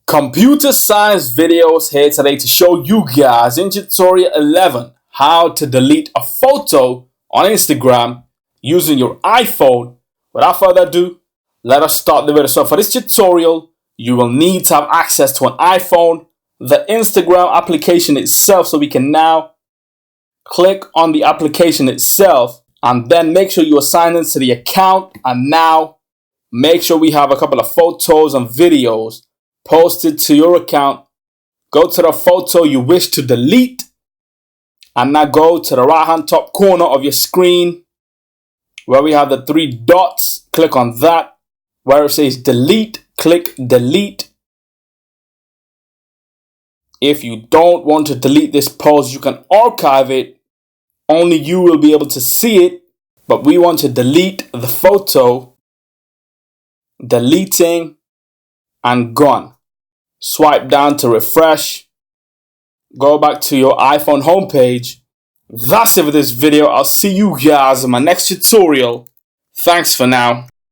Computer science videos here today to show you guys in tutorial 11 how to delete a photo on Instagram using your iPhone. Without further ado, let us start the video. So for this tutorial, you will need to have access to an iPhone, the Instagram application itself, so we can now click on the application itself and then make sure you are signed into the account, and now make sure we have a couple of photos and videos posted to your account. Go to the photo you wish to delete and now go to the right hand top corner of your screen where we have the three dots. Click on that. Where it says delete, click delete. If you don't want to delete this post, you can archive it. Only you will be able to see it, but we want to delete the photo. Deleting and gone. Swipe down to refresh. Go back to your iPhone homepage. That's it for this video. I'll see you guys in my next tutorial. Thanks for now.